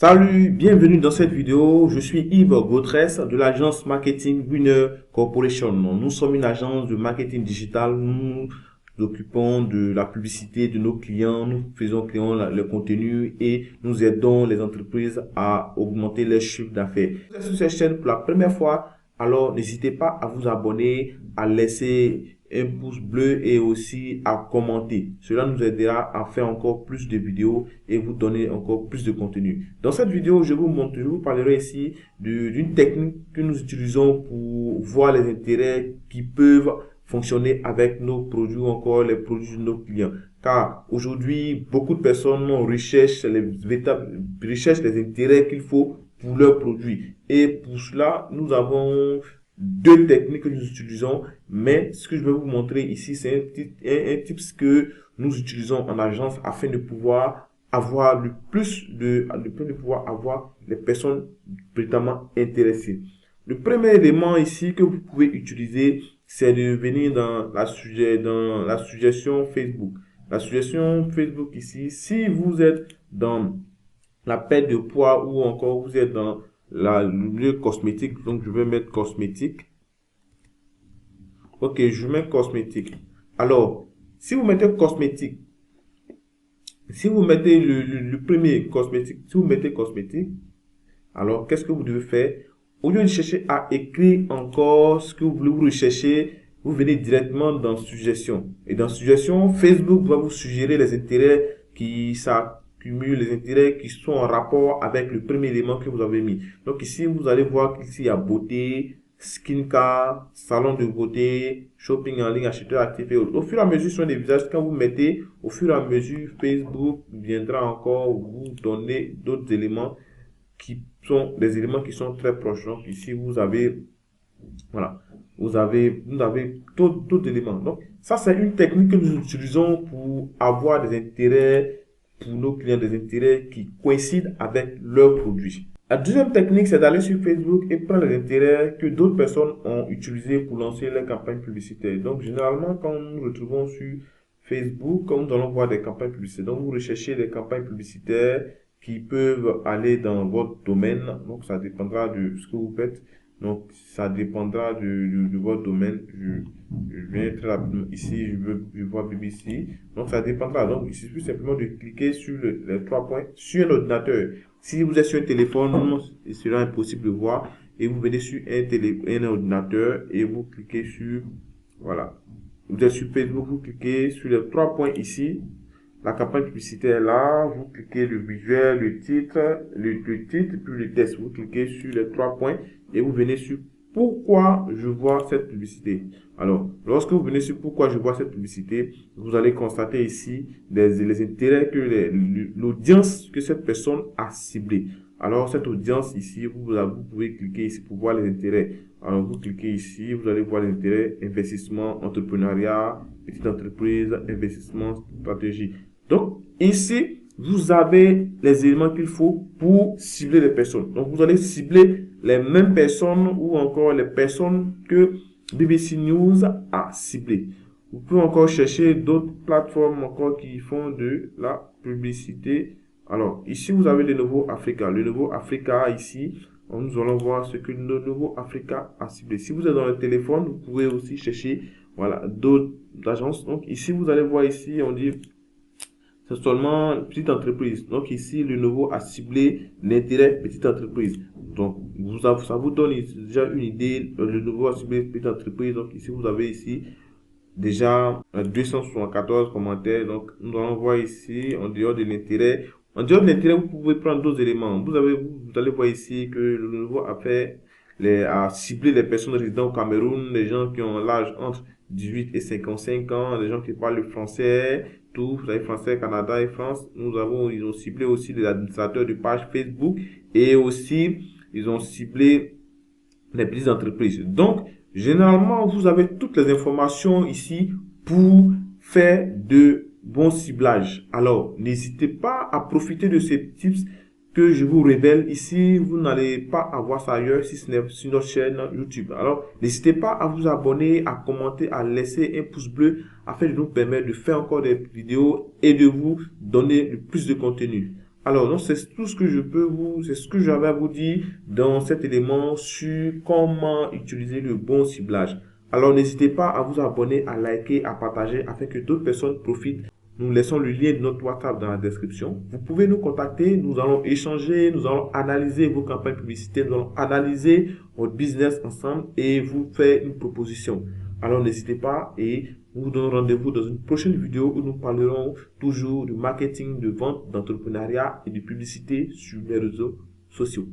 Salut, bienvenue dans cette vidéo. Je suis Yves Gautrès de l'agence Marketing Winner Corporation. Nous sommes une agence de marketing digital. Nous nous occupons de la publicité de nos clients. Nous faisons créer le contenu et nous aidons les entreprises à augmenter leur chiffre d'affaires. Si vous êtes sur cette chaîne pour la première fois, alors n'hésitez pas à vous abonner, à laisser un pouce bleu et aussi à commenter. Cela nous aidera à faire encore plus de vidéos et vous donner encore plus de contenu. Dans cette vidéo, je vous parlerai ici d'une technique que nous utilisons pour voir les intérêts qui peuvent fonctionner avec nos produits ou encore les produits de nos clients. Car aujourd'hui, beaucoup de personnes recherchent les intérêts qu'il faut pour leurs produits. Et pour cela, nous avons deux techniques que nous utilisons, mais ce que je vais vous montrer ici, c'est un tips que nous utilisons en agence afin de pouvoir avoir de pouvoir avoir les personnes vraiment intéressées. Le premier élément ici que vous pouvez utiliser, c'est de venir dans la suggestion Facebook. La suggestion Facebook ici, si vous êtes dans la perte de poids ou encore vous êtes dans le milieu cosmétique, donc je vais mettre cosmétique. Ok, je mets cosmétique. Alors, si vous mettez cosmétique, si vous mettez le premier cosmétique, si vous mettez cosmétique, alors qu'est-ce que vous devez faire? Au lieu de chercher à écrire encore ce que vous voulez vous rechercher, vous venez directement dans suggestion. Et dans suggestion, Facebook va vous suggérer les intérêts qui s'accumulent, les intérêts qui sont en rapport avec le premier élément que vous avez mis. Donc ici, vous allez voir qu'ici il y a beauté, skincare, salon de beauté, shopping en ligne, acheteur actif et autres. Au fur et à mesure sur les visages, quand vous mettez, au fur et à mesure, Facebook viendra encore vous donner d'autres éléments qui sont des éléments qui sont très proches. Donc ici, vous avez, voilà, vous avez d'autres éléments. Donc ça, c'est une technique que nous utilisons pour avoir des intérêts pour nos clients, des intérêts qui coïncident avec leurs produits. La deuxième technique, c'est d'aller sur Facebook et prendre les intérêts que d'autres personnes ont utilisés pour lancer leurs campagnes publicitaires. Donc, généralement, quand nous nous retrouvons sur Facebook, quand nous allons voir des campagnes publicitaires, donc vous recherchez des campagnes publicitaires qui peuvent aller dans votre domaine. Donc, ça dépendra de ce que vous faites. Donc, ça dépendra de votre domaine. Je viens très rapidement ici, je vois BBC. Donc, ça dépendra. Donc, il suffit simplement de cliquer sur les trois points sur un ordinateur. Si vous êtes sur un téléphone, il sera impossible de voir. Et vous venez sur un ordinateur et vous cliquez sur, voilà. Vous êtes sur Facebook, vous cliquez sur les trois points ici. La campagne publicitaire est là, vous cliquez le visuel, le titre, puis le texte. Vous cliquez sur les trois points et vous venez sur pourquoi je vois cette publicité. Alors, lorsque vous venez sur pourquoi je vois cette publicité, vous allez constater ici les intérêts que l'audience que cette personne a ciblé. Alors, cette audience ici, vous pouvez cliquer ici pour voir les intérêts. Alors, vous cliquez ici, vous allez voir les intérêts, investissement, entrepreneuriat, petite entreprise, investissement, stratégie. Donc, ici, vous avez les éléments qu'il faut pour cibler les personnes. Donc, vous allez cibler les mêmes personnes ou encore les personnes que BBC News a ciblées. Vous pouvez encore chercher d'autres plateformes encore qui font de la publicité. Alors, ici, vous avez le Nouveau Africa. Le Nouveau Africa, ici, nous allons voir ce que le Nouveau Africa a ciblé. Si vous êtes dans le téléphone, vous pouvez aussi chercher, voilà, d'autres agences. Donc, ici, vous allez voir ici, on dit c'est seulement petite entreprise. Donc ici, le nouveau a ciblé l'intérêt petite entreprise. Donc ça vous donne déjà une idée. Le nouveau a ciblé petite entreprise. Donc ici, vous avez ici déjà 274 commentaires. Donc nous allons voir ici, en dehors de l'intérêt. En dehors de l'intérêt, vous pouvez prendre d'autres éléments. Vous allez voir ici que le nouveau a ciblé les personnes résidant au Cameroun, les gens qui ont l'âge entre 18 et 55 ans, les gens qui parlent le français, tout, vous savez, français, Canada et France. Ils ont ciblé aussi les administrateurs de page Facebook et aussi, ils ont ciblé les petites entreprises. Donc, généralement, vous avez toutes les informations ici pour faire de bons ciblages. Alors, n'hésitez pas à profiter de ces tips que je vous révèle ici. Vous n'allez pas avoir ça ailleurs si ce n'est sur notre chaîne YouTube. Alors, n'hésitez pas à vous abonner, à commenter, à laisser un pouce bleu afin de nous permettre de faire encore des vidéos et de vous donner le plus de contenu. Alors, donc, c'est tout ce que c'est ce que j'avais à vous dire dans cet élément sur comment utiliser le bon ciblage. Alors, n'hésitez pas à vous abonner, à liker, à partager afin que d'autres personnes profitent. Nous laissons le lien de notre WhatsApp dans la description. Vous pouvez nous contacter, nous allons échanger, nous allons analyser vos campagnes publicitaires, nous allons analyser votre business ensemble et vous faire une proposition. Alors, n'hésitez pas et nous vous donnons rendez-vous dans une prochaine vidéo où nous parlerons toujours de marketing, de vente, d'entrepreneuriat et de publicité sur les réseaux sociaux.